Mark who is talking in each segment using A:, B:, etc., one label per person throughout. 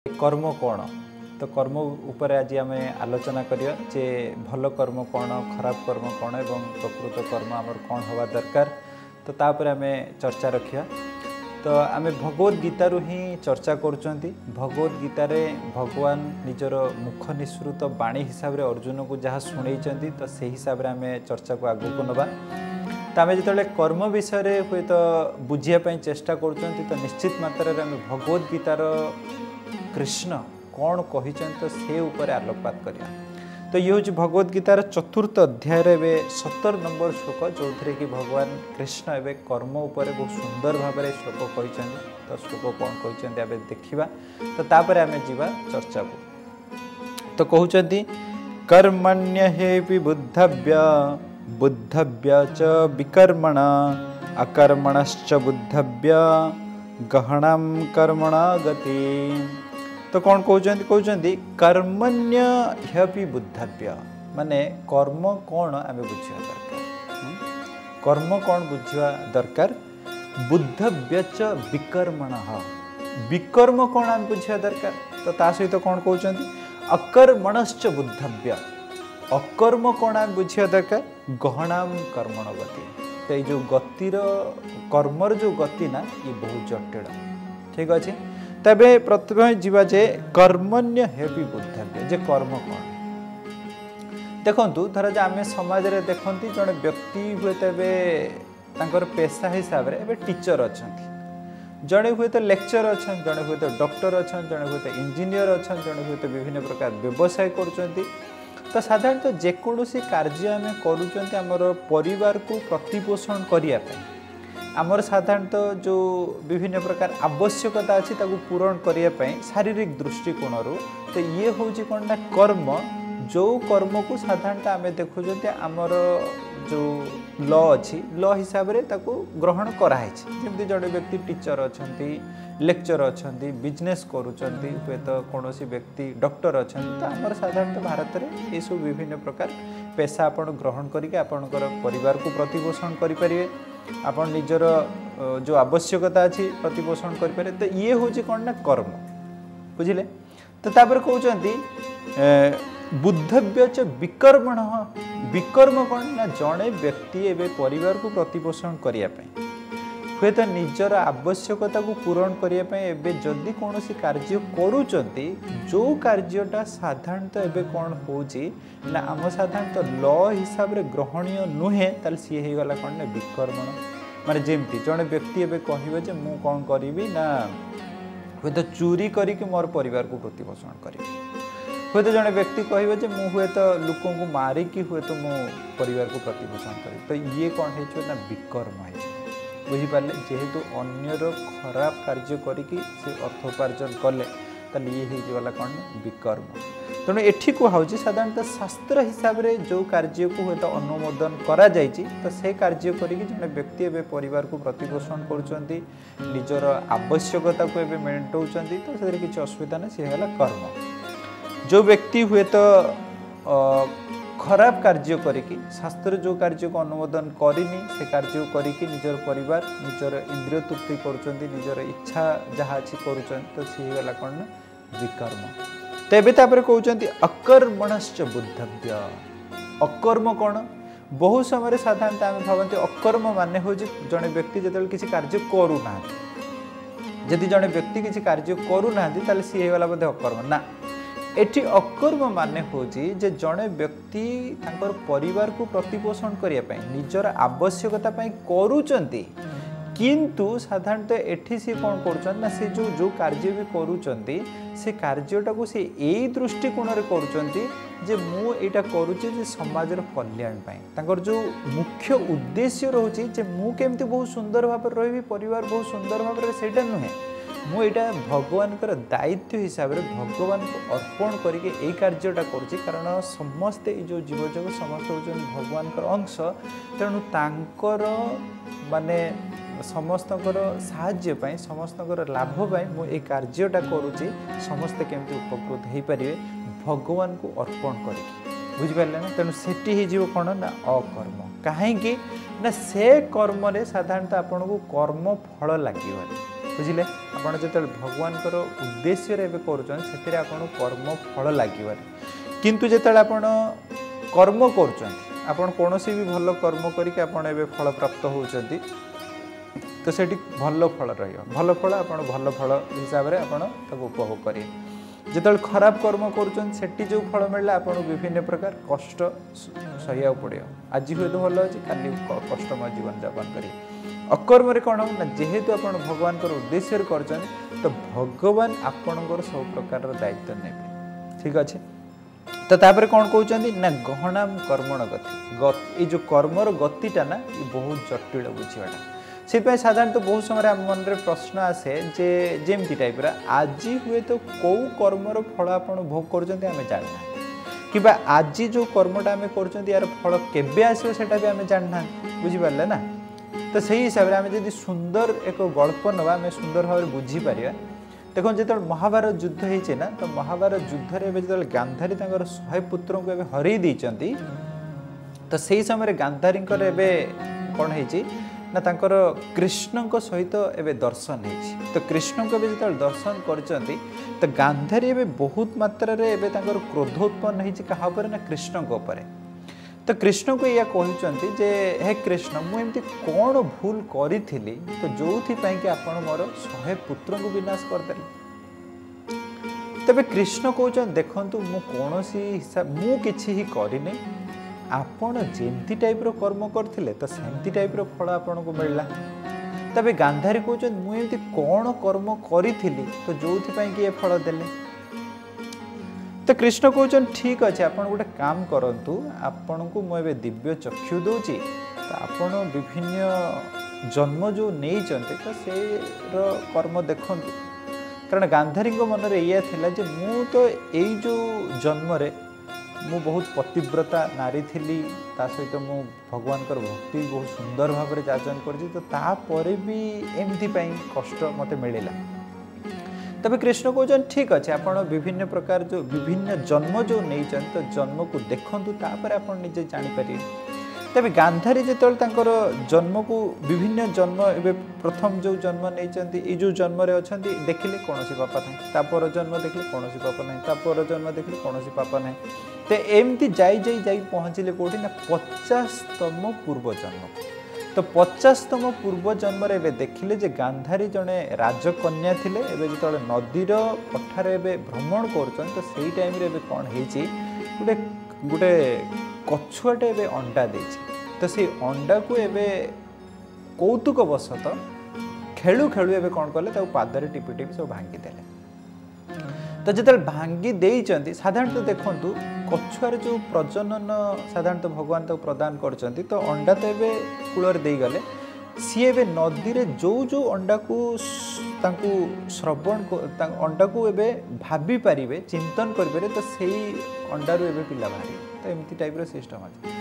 A: कर्म कौन तो कर्म उपर आज आम आलोचना करिया जे भल कर्म कौन खराब कर्म कौन एवं प्रकृत कर्म आमर कौन हवा दरकार तो तापर आम चर्चा रखिया। तो आम भगवद गीतारू ही चर्चा करुँच। भगवद गीतार भगवान निजर मुख निसृत बाणी हिसाब से अर्जुन को जहाँ शुणई तो से हिसाब से आम चर्चा को आगू को नवा। तो आम जो कर्म विषय हुए तो बुझापी चेष्टा करुँच तो निश्चित मात्रा आम भगवद गीतार कृष्ण कौन कही तो से उपर आलोकपात करिया। तो ये हूँ भगवद गीतार चतुर्थ अध्याय 17 नंबर श्लोक जो थे कि भगवान कृष्ण एवं कर्म उपर बहुत सुंदर भाव में श्लोक कही। तो श्लोक कौन कही देखा तो तापर आम जीवा चर्चा को। तो कहते कर्मण्य हेपि बुद्धव्य बुद्धव्य च विकर्मण अकर्मणश्च बुद्धव्य गहनम कर्मणा गति। तो कौन कहते कर्मण्य ह्यपि बुद्धव्य माने कर्म कौन आम बुझा दरकार। कर्म कौन बुझा दरकार बुद्धव्य च विकर्मण विकर्म कौन आम बुझा दरकार। तो ता सहित कौन कहते अकर्मणश्च बुद्धव्य अकर्म कौन आम बुझा दरकार गहनाम कर्मण गति। तो ये जो गतिर कर्मर जो गति ना ये बहुत जटिल ठीक अच्छे। तबे प्रथम जीवा जे कर्मण्य हेपि बुद्धव्य जे कर्म कौन देखु धर आम समाज रे देखती जड़े व्यक्ति हुए तो पेशा हिसाब से टीचर अच्छा जड़े हुए तो लेक्चर अच्छा जड़े हुए तो डॉक्टर अच्छा जड़े हुए तो इंजीनियर अच्छा जड़े हुए तो विभिन्न प्रकार व्यवसाय कर। तो साधारणतः जेकोसी कार्य आम कर परिवार को प्रतिपोषण करने आमर साधारणतः जो विभिन्न प्रकार आवश्यकता अच्छी पूरण करने शारीरिक दृष्टिकोण तो ये हूँ कौन ना कर्म जो कर्म को साधारणतः आम देखुं आमर जो लॉ अच्छी लॉ हिसाब से ग्रहण कराई जमी जड़े व्यक्ति टीचर अच्छा लेक्चर अच्छा बिजनेस करुँच हुए तो कौन व्यक्ति डॉक्टर अच्छा तो आमर साधारणतः भारत में ये सब विभिन्न प्रकार पेशा आपड़ ग्रहण करके आपणकर परिवार को प्रतिपोषण करें आपन निजर जो आवश्यकता अच्छी प्रतिपोषण करें। तो ये हूँ कौन ना कर्म बुझिले। तो तापर कहते बुद्धव्य च विकर्मण विकर्म कौन ना जड़े व्यक्ति एवं परिवार को प्रतिपोषण करने हुए तो निजर आवश्यकता को पूरण करने जदि कौन कार्य करुँच जो कार्यटा साधारणतः एवं कौन हो ना आम साधारणतः लॉ हिसाब से ग्रहणीय नुहे ताल सी होगला कौन ना विकर्मण माने जमती जड़े व्यक्ति एवं कहे मु कौन करी ना हुए तो चोरी करके मोर परिवार को प्रतिपोषण करी हुए तो जड़े व्यक्ति कहे मुझे तो लोक को मारिकी हुए तो मो परिवार को प्रतिपोषण करी। तो ये कौन है विकर्म है बुझिपारे जेहेतु अन्यर खराब कार्य करी से अर्थ उपार्जन कले तो ये होगा कौन विकर्म। तेणु एठी कहुच्छी साधारणतः शास्त्र हिसाब से जो कार्य को हूँ तो अनुमोदन करा तो से कार्य करी जड़े व्यक्ति एवं परिवार को प्रतिपोषण कर निजर आवश्यकता को एवं मेटाऊँ तो से किसी असुविधा ना सी है कर्म। जो व्यक्ति हुए तो खराब कार्य करिकी शास्त्र जो कार्य को अनुमोदन करनी से कार्य करिकी निजर परिवार निजर इंद्रिय तृप्ति कर निजर इच्छा जहाँ अच्छी कर तो सी होगा कौन ना विकर्म। तेबे तापर कहते अकर्मणश्च बुद्धव्य अकर्म कौन बहुत समय साधारणतः आम भावती अकर्म माने हूँ जड़े व्यक्ति जो किसी कार्य करूना जदि जड़े व्यक्ति किसी कार्य करूना सी होगा बोधे अकर्म ना एटी अकर्म माने हूँ जे जड़े व्यक्ति परिवार को प्रतिपोषण करने निजर आवश्यकता करुँच किंतु साधारणतः एठी सी कौन कर से जो कार्य भी करुँच से कार्यटा को सी यही दृष्टिकोण कर मु एटा करुचे समाज कल्याण जो मुख्य उद्देश्य रोचे मु केमती बहुत सुंदर भाव रही परिवार बहुत सुंदर भाव से नुहे मुझा भगवान दायित्व हिसाब से भगवान को अर्पण करके कार्यटा करुँच कारण समस्ते जो जीवजग समस्त होती भगवान अंश तेणु तांकर माने समस्त साहाय्य समस्त लाभपाई मुझे कार्यटा करुँच समस्ते केमती उपकृत हो पारे भगवान को अर्पण करके बुझिपारे ना। तेणु सेठी हो कौन ना अकर्म कहीं ना से कर्म साधारणतः आपन को कर्म फल लगे बुझिले आपण जो भगवान उद्देश्य रे कर आपन कर्म फल लगे किंतु जो आपण कर्म कर कौन भी भल कर्म करके फल प्राप्त होती तो से भल फल भल फल आप भल फल हिसाब से आप उपभोग करें जो खराब कर्म कर जो फल मिलला आप विभिन्न प्रकार कष्ट सहिया पड़ो आज हुए तो भल अच्छे काली कष्टमय जीवन यापन करें अकर्म कौन हो जेहेतु आप भगवान उद्देश्य कर तो भगवान आपणकर सब प्रकार दायित्व ने ठीक अच्छे तो तापर कौन कहते ना गहना कर्मण गति ये जो कर्मर गतिटा ना ये बहुत जटिल बुझाटा से साधारण तो बहुत समय आम मन में प्रश्न आसे जे जेमती टाइप आज हुए तो कौ कर्मर फल आप भोग कर जानना कि आज जो कर्मटा आम कर फल केबे आसो सेटा भी आम जानना बुझिपारे ना तो सही हिसाब से आम जब सुंदर एक गल्प नवा आम सुंदर भाव बुझीपर देखो जो महाभारत युद्ध होती ना तो महाभारत युद्ध जो गांधारी 100 पुत्र को हरई देती तो सही समय गांधारी कौन है ना तांकर कृष्ण सहित एवं दर्शन है तो कृष्ण को जो दर्शन कर तो गांधारी एवं बहुत मात्रा क्रोध उत्पन्न होती क्या ना कृष्ण उपर तो कृष्ण को या कहते जे हे कृष्ण मुझे कौन भूल करी तो जो कि आपण मोर 100 पुत्र को विनाश करदे तबे कृष्ण कहते देखु मु कौन हिसाब मु किछि ही करनी आपण जेमती टाइप रो कर्म करथिले तो सेमती टाइप रो फल आपण को मिलला तबे गांधारी कहते मुझे कौन कर्म करी तो जो कि ये फल देले तो कृष्ण कहते ठीक अच्छे आप गोटे काम करंतु आपण को मुझे दिव्य चक्षु दूची तो आपण विभिन्न जन्म जो नहीं तो से कर्म देखु कारण गांधारी मन में या जे मु तो यही जो जन्म रे मु बहुत पतिव्रता नारी थी सहित मु भगवान भक्ति बहुत सुंदर भाव में जाचन कर भी एमती कष्ट मत मिलला तबे कृष्ण कहते ठीक अच्छे आप विभिन्न प्रकार जो विभिन्न जन्म जो नहीं तो जन्म को देखु तापर आप निजे जापर तबे गांधारी जो जन्म को विभिन्न जन्म एवं प्रथम जो जन्म नहीं जो जन्म अच्छा देखिले कौन पाप ना तापर जन्म देखिले कौन पाप ना तापर जन्म देखिले कौन पाप ना तो एमती जा पहुँचले कौटी ना 50तम पूर्व जन्म तो 50तम पूर्व जन्म रे देखिले जे गांधारी जड़े राजकन्या थिले एबे जो नदीर पठार भ्रमण कर तो सही टाइम रे कौन होती गोटे गोटे कछुआटे एबे अंडा देछि तो से अंडा को एबे कौतुक वशत खेलु खेलु एबे कौन कले पादरे टिपि टिपि सब भांगी देले तो जो भांगी देइचंती साधारणतः देखंतु कछुआर जो प्रजनन साधारणतः भगवान तो प्रदान करचंती तो अंडा तो एबे कूलर दे गले सी एबे नदी रे जो जो अंडा को तांकु श्रवण अंडा को एबे भाबी पारिबे चिंतन करिबे तो सेही अंडारू एबे पिला बाहरी तो एमती टाइप रो सिस्टम अछि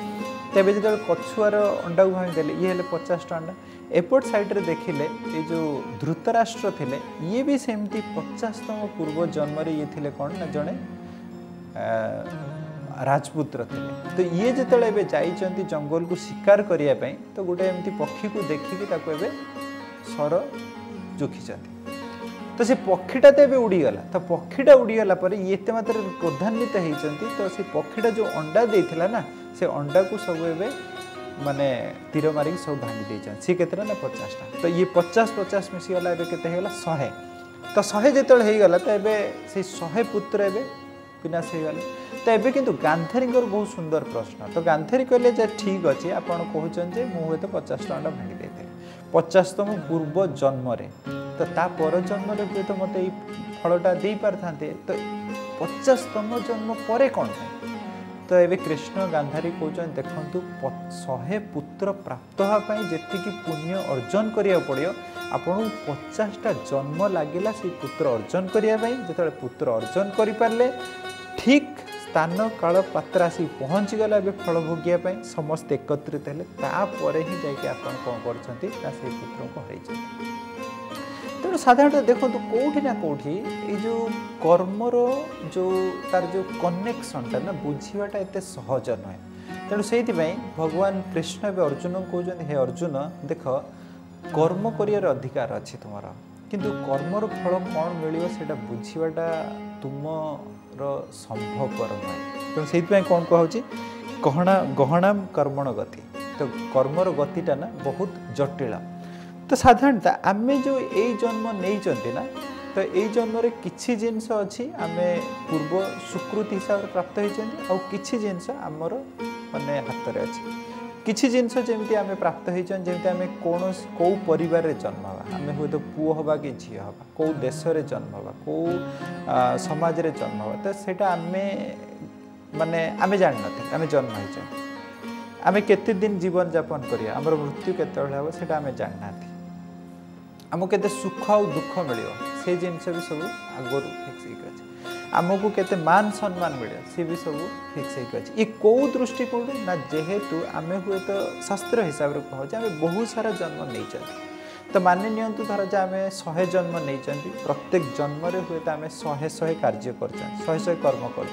A: तेबे जो कछुआर अंडा को भांगी देले ये 50टा अंडा एपट साइड रे देखिले ये जो धृतराष्ट्र थिले ये भी सेमती 50तम पूर्व जन्म रे ये थिले कौन ना जड़े राजपुत्र थिले तो ये जिते जाइछंती जंगल को शिकार करिया पई तो गोटे एमती पक्षी को देखिकी ताको एबे सर जोखिछंती तो से पक्षीटा तो उड़ीगला तो पक्षीटा उड़ीगला पर ये एते मात्रा क्रोधान्वित होइछंती तो से पक्षीटा जो अंडा देथिला ना से अंडा को सब एबे माने तीर मारिक सब भांगी देछन सी केतरा ना 50टा तो ये 50 मिसीगला एबे केते हेगला 100 तो 100 जेतल हेगला तो एबे से 100 पुत्र एबे विनाश हो गले तो एबे किंतु गांधारी बहुत सुंदर प्रश्न तो गांधारी कहले जे ठीक अच्छे आप कहते जे मुझे तो 50टा अंडा भांगी देते 50तम पूर्व जन्म रे तो ता पर जन्म रे हुए तो मत फलटा दे पारथांते तो 50तम जन्म पर कौन तो एबे कृष्ण गांधारी कहते देखु 100 पुत्र प्राप्त होगापाई जी पुण्य अर्जन करिया पड़ियो आपन 50टा जन्म लगिला से पुत्र अर्जन करने जो पुत्र अर्जन करें ठीक स्थान काल पात्र आसी पहुँची गला फल भोगिया समस्त एकत्रित हेले तापर ही जाके कौन कर पुत्र को हर तेणु साधारणतः देखो कौटी ना कौटी ये जो कर्मर जो तार जो कनेक्शनटा ना बुझाटा एत सहज नुहे तेणु से भगवान कृष्ण ए अर्जुन को कहते हे अर्जुन देख कर्म कर अधिकार अच्छी तुम किंतु कर्मर फल कौन मिल से बुझाटा तुमर संभवपर नुहे तेणु से कौन कहुच्छी गहनाम कर्मण गति तो कर्मर गतिटा ना बहुत जटिल तो साधारणतः आम जो यही जन्म नहीं ना तो यही जन्म किसी जिनस अच्छी आम पूर्व स्वीकृति हिसाब से प्राप्त होती किसी जिनस आमर माने हाथ में अच्छी किसी जिनस जमी आम प्राप्त होती आम कौन कौ परिवार जन्म हाँ आम हूँ तो पुओ हवा कि झी हवा कौ देश जन्म हवा कौ समाज रे जन्म हवा तो सेटा आम माने आम जान न आम जन्म हो आम केते दिन जीवन यापन करिया हमर मृत्यु केते हम से आम जानना आमको केते सुख और दुख मिल से जिनस भी सब आगु फिक्स अच्छे आमको केते मान सम्मान मिले सी भी सब फिक्स अच्छे ये कौ दृष्टिकोण ना जेहेतु आम हुए तो शास्त्र हिसाब से कहे आम बहुत सारा जन्म नहीं तो मानि नियंतु धर जे आम 100 जन्म नहीं प्रत्येक जन्म हुए तो आम 100 कार्य कर कर्म कर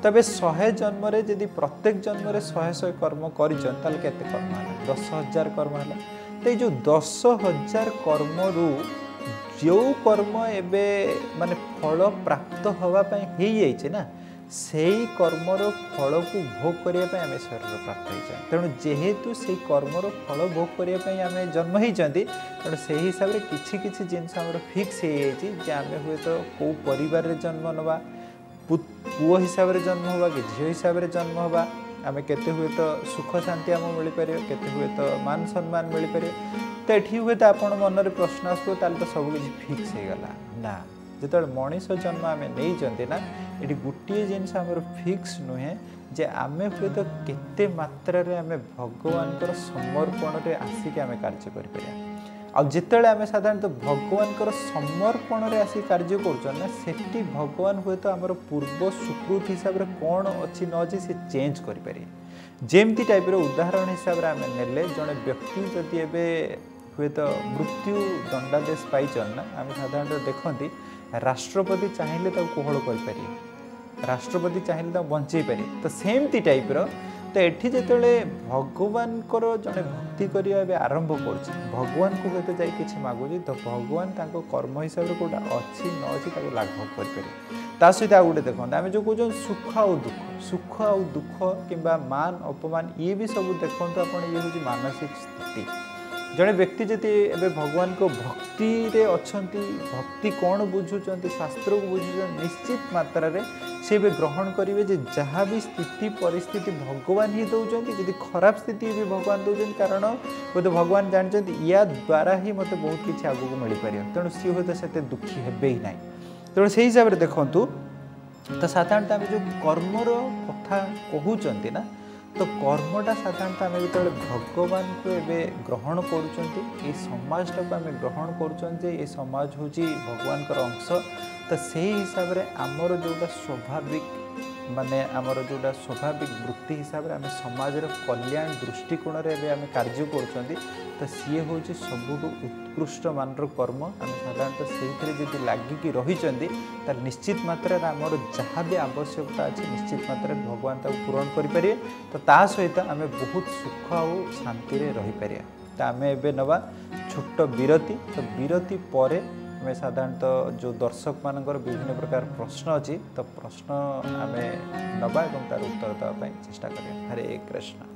A: तबे 100 जन्म यदि प्रत्येक जन्म 100 कर्म कर कर्म है 10,000 कर्म है तो जो 10,000 कर्म रु जो कर्म एबे माने फल प्राप्त होगापाई हो जाइए ना से कर्मर फल को भोग करने आम शरीर प्राप्त हो तेणु जेहेतु से कर्मर फल भोग करने आम जन्म होती तेणु से हिसाब से किसी जिनस फिक्स हो आम हुए तो कौ परिवार जन्म नवा पुओ हिसाब से जन्म हवा कि झील हिसाब से जन्म हवा आम केते हुए तो सुख शांति आम मिल पार केते हुए तो मान सम्मान मिल पार तो ये हुए तो आप मन में प्रश्न आसो तो सबकि फिक्स हो गला ना जो मनीष जन्म आम नहीं ना ये गोटे जिनस आम फिक्स नुहे जे आम हुए तो केते मात्रा रे आम भगवान समर्पण रे आसिक आम कार्य कर जिते आम साधारणतः भगवान समर्पण रे आसिक कार्य कर सेठी भगवान हुए तो आमर पूर्व स्वीकृति हिसाब से कौन अच्छी न अच्छी से चेंज करें जमती टाइप उदाहरण हिसाब से आम ने जड़े व्यक्ति जदि एवं हुए तो मृत्यु दंडादेश पाइचन ना आम साधारणतः देखती राष्ट्रपति चाहिए कोहल कर राष्ट्रपति चाहिए बंचे पारे तो सेमती टाइप तो ये जो भगवान जड़े भक्ति करने आरंभ कर भगवान को हूँ जा कि मागुच तो भगवान कर्म हिसाब से कौटा अच्छी न अच्छी लाघव करें सहित आ गए देखते आम जो कौन सुख आ दुख कि मान अपमान ये भी सब देखो आप ये हूँ मानसिक स्थिति जड़े व्यक्ति जदि एवं भगवान को भक्ति रे अच्छी भक्ति कौन बुझुंट शास्त्र को बुझुंट निश्चित मात्रा रे से ग्रहण करेंगे जे जहाँ भी स्थिति परिस्थिति भगवान ही दौरान जदि खराब स्थिति भी भगवान दौरान कारण हूँ तो भगवान जानते या द्वारा ही मत बहुत किसी आगू मिल पार तेणु सी हूँ तो से दुखी हे ही ना तेणु से हिसाब से देखूँ तो साधारणतः आम जो कर्मर कथा कहते ना तो कर्मटा साधारणतः आम जो भगवान को एवं ग्रहण कर समाजटा को आम ग्रहण कर समाज हूँ भगवान अंश तो से हिसाब से आमर जोटा स्वाभाविक माने आमर जोटा स्वाभाविक वृत्ति हिसाब से आम समाज कल्याण दृष्टिकोण आम कार्य कर तो सी हूँ सबुठ उत्कृष्ट मानर कर्म आम साधारणतः से जब लगिकी रही निश्चित मात्रा आमर जहाँ भी आवश्यकता अच्छे निश्चित मात्रा भगवान पूरण करें तो ता सहित आम बहुत सुख और शांति रहीपर तो आम एवं नवा छोट विरति तो विरति पर आम साधारणतः जो दर्शक मानकर विभिन्न प्रकार प्रश्न अच्छी तो प्रश्न आम नवा तार उत्तर देवाई चेष्टा करें हरे कृष्ण।